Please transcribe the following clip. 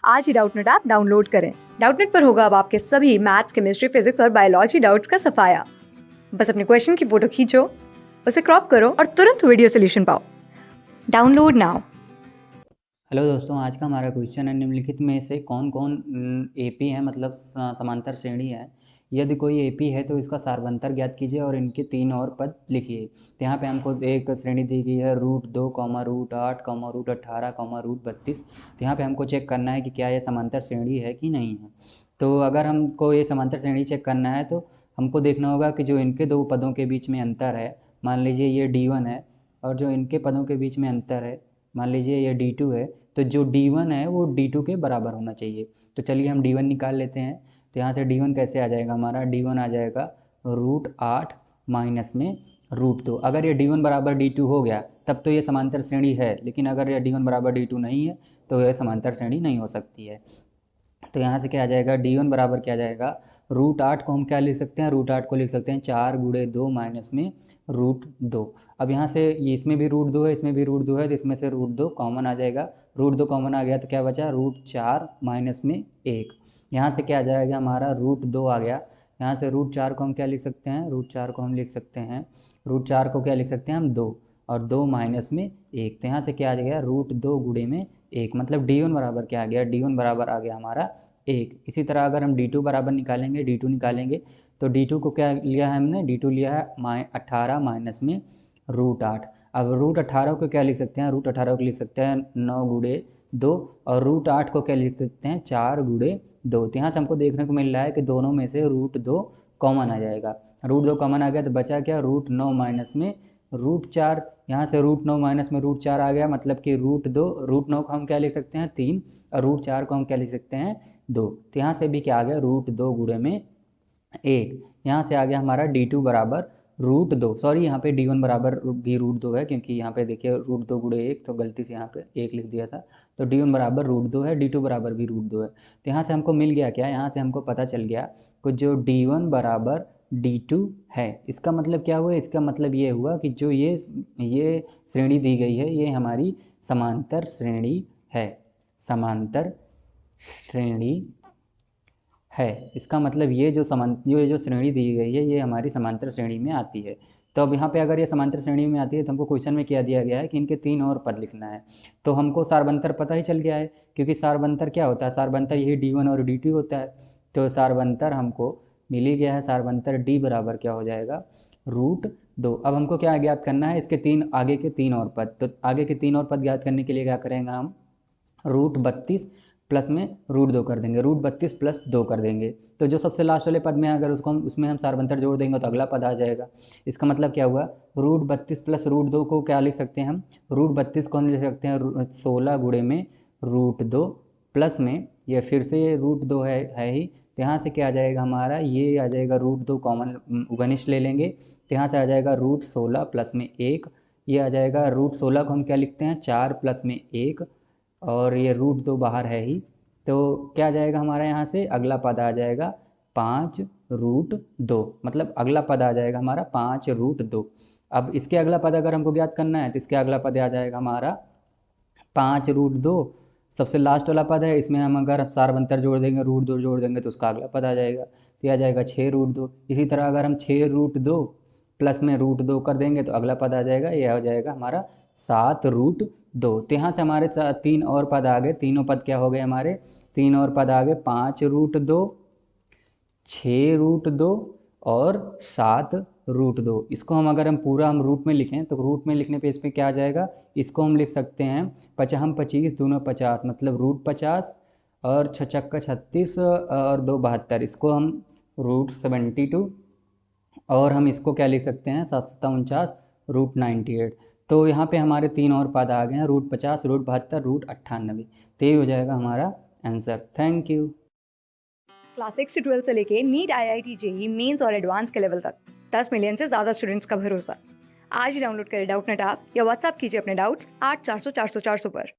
आज ही Doubtnut app download करें। Doubtnut पर होगा अब आपके सभी मैथ्स, केमिस्ट्री, फिजिक्स और बायोलॉजी डाउट्स का सफाया। बस अपने क्वेश्चन की फोटो खींचो, उसे क्रॉप करो और तुरंत वीडियो सोल्यूशन पाओ। Download now. हेलो दोस्तों, आज का हमारा क्वेश्चन है निम्नलिखित में से कौन कौन एपी है, मतलब समांतर श्रेणी है। यदि कोई एपी है तो इसका सारवंतर ज्ञात कीजिए और इनके तीन और पद लिखिए। तो यहाँ पे हमको एक श्रेणी दी गई है √2, √8, √18, √32। तो यहाँ पे हमको चेक करना है कि क्या ये समांतर श्रेणी है कि नहीं है। तो अगर हमको ये समांतर श्रेणी चेक करना है तो हमको देखना होगा कि जो इनके दो पदों के बीच में अंतर है, मान लीजिए ये D1 है, और जो इनके पदों के बीच में अंतर है, मान लीजिए ये D2 है, तो जो D1 है वो D2 के बराबर होना चाहिए। तो चलिए हम D1 निकाल लेते हैं। तो यहाँ से D1 कैसे आ जाएगा, हमारा D1 आ जाएगा √8 माइनस में √2। अगर ये D1 बराबर D2 हो गया तब तो ये समांतर श्रेणी है, लेकिन अगर ये D1 बराबर D2 नहीं है तो यह समांतर श्रेणी नहीं हो सकती है। तो यहाँ से क्या आ जाएगा, D1 बराबर क्या आ जाएगा, √8 को हम क्या लिख सकते हैं, √8 को लिख सकते हैं 4 × 2 माइनस में √2। अब यहाँ से इसमें भी √2 है, इसमें भी √2 है, तो इसमें से √2 कॉमन आ जाएगा। √2 कॉमन आ गया तो क्या बचा, √4 माइनस में 1। यहाँ से क्या आ जाएगा, हमारा √2 आ गया। यहाँ से √4 को हम क्या लिख सकते हैं, √4 को हम लिख सकते हैं, √4 को क्या लिख सकते हैं हम 2, और 2 माइनस में 1। तो यहाँ से क्या आ गया, √2 गुणे में 1, मतलब D1 बराबर क्या आ गया, D1 बराबर आ गया हमारा 1। इसी तरह अगर हम D2 बराबर निकालेंगे, D2 निकालेंगे तो D2 को क्या लिया है हमने, D2 लिया है 18 माइनस में √8। अब √18 को क्या लिख सकते हैं, √18 को लिख सकते हैं 9 × 2, और √8 को क्या लिख सकते हैं 4 × 2। तो यहाँ से हमको देखने को मिल रहा है कि दोनों में से √2 कॉमन आ जाएगा। √2 कॉमन आ गया तो बचा क्या, √9 माइनस में √4। यहाँ से √9 माइनस में √4 आ गया, मतलब कि √2, √9 को हम क्या लिख सकते हैं 3, और √4 को हम क्या लिख सकते हैं 2। तो यहाँ से भी क्या आ गया, √2 गुणे में 1। यहाँ से आ गया हमारा D2 बराबर √2, सॉरी यहाँ पे D1 बराबर भी √2 है, क्योंकि यहाँ पे देखिए √2 गुणे 1, तो गलती से यहाँ पे 1 लिख दिया था। तो D1 बराबर √2 है, D2 बराबर भी √2 है। तो यहाँ से हमको मिल गया क्या, यहाँ से हमको पता चल गया कि जो D1 बराबर D2 है, इसका मतलब क्या हुआ, इसका मतलब ये हुआ कि जो ये श्रेणी दी गई है ये हमारी समांतर श्रेणी है, समांतर श्रेणी है। इसका मतलब ये जो श्रेणी दी गई है ये हमारी समांतर श्रेणी में आती है। तो अब यहाँ पे अगर ये समांतर श्रेणी में आती है तो हमको क्वेश्चन में क्या दिया गया है कि इनके तीन और पद लिखना है। तो हमको सारबंतर पता ही चल गया है, क्योंकि सारबंतर क्या होता है, सारबंतर यही D1 और D2 होता है। तो सारबंतर हमको मिल ही गया है, सारबंतर D बराबर क्या हो जाएगा, √2। अब हमको क्या ज्ञात करना है, इसके आगे के तीन और पद। तो आगे के तीन और पद ज्ञात करने के लिए क्या करेंगे हम, √32 प्लस में √2 कर देंगे, √32 प्लस 2 कर देंगे। तो जो सबसे लास्ट वाले पद में अगर उसमें हम सारबंतर जोड़ देंगे तो अगला पद आ जाएगा। इसका मतलब क्या हुआ, √32 प्लस √2 को क्या लिख सकते हैं हम, √32 को हम लिख सकते हैं 16 गुणे में √2, प्लस में ये फिर से ये √2 है ही। तो यहाँ से क्या आ जाएगा हमारा, ये आ जाएगा √2 कॉमन उभयनिष्ठ ले लेंगे, तो यहाँ से आ जाएगा √16 प्लस में 1। ये आ जाएगा √16 को हम क्या लिखते हैं 4 प्लस में 1, और ये √2 बाहर है ही। तो क्या आ जाएगा हमारा, यहाँ से अगला पद आ जाएगा 5 √2, मतलब अगला पद आ जाएगा हमारा 5 √2। अब इसके अगला पद अगर हमको ज्ञात करना है तो इसके अगला पद आ जाएगा हमारा 5 √2, सबसे लास्ट वाला पद है, इसमें हम अगर सारबंतर जोड़ देंगे, √2 जोड़ देंगे तो उसका अगला पद आ जाएगा, तो ये आ जाएगा 6 √2। इसी तरह अगर हम 6 √2 प्लस में √2 कर देंगे तो अगला पद आ जाएगा, ये आ जाएगा हमारा 7 √2। तो यहाँ से हमारे तीन और पद आ गए, तीनों पद क्या हो गए हमारे, तीन और पद आ गए 5 √2, 6 √2 और 7 √2। इसको हम अगर हम पूरा हम रूट में लिखें तो रूट में लिखने पे इसमें क्या आ जाएगा, इसको हम लिख सकते हैं 55 25 दूना 50, मतलब √50, और 6 छक्का 36 और 2 72, इसको हम √72, और हम इसको क्या लिख सकते हैं 7 7 49 √98। तो यहाँ पे हमारे तीन और पद आ गए हैं, √50, √72, √98। तो ये हो जाएगा हमारा आंसर। Thank you. क्लास 6 से 12 से लेके नीट, IIT, JEE मेंस और एडवांस के लेवल तक 10 मिलियन से ज्यादा स्टूडेंट्स का भरोसा। आज ही डाउनलोड करें डाउटनेट ऐप या व्हाट्सएप कीजिए अपने डाउट्स 8400 400 400 पर।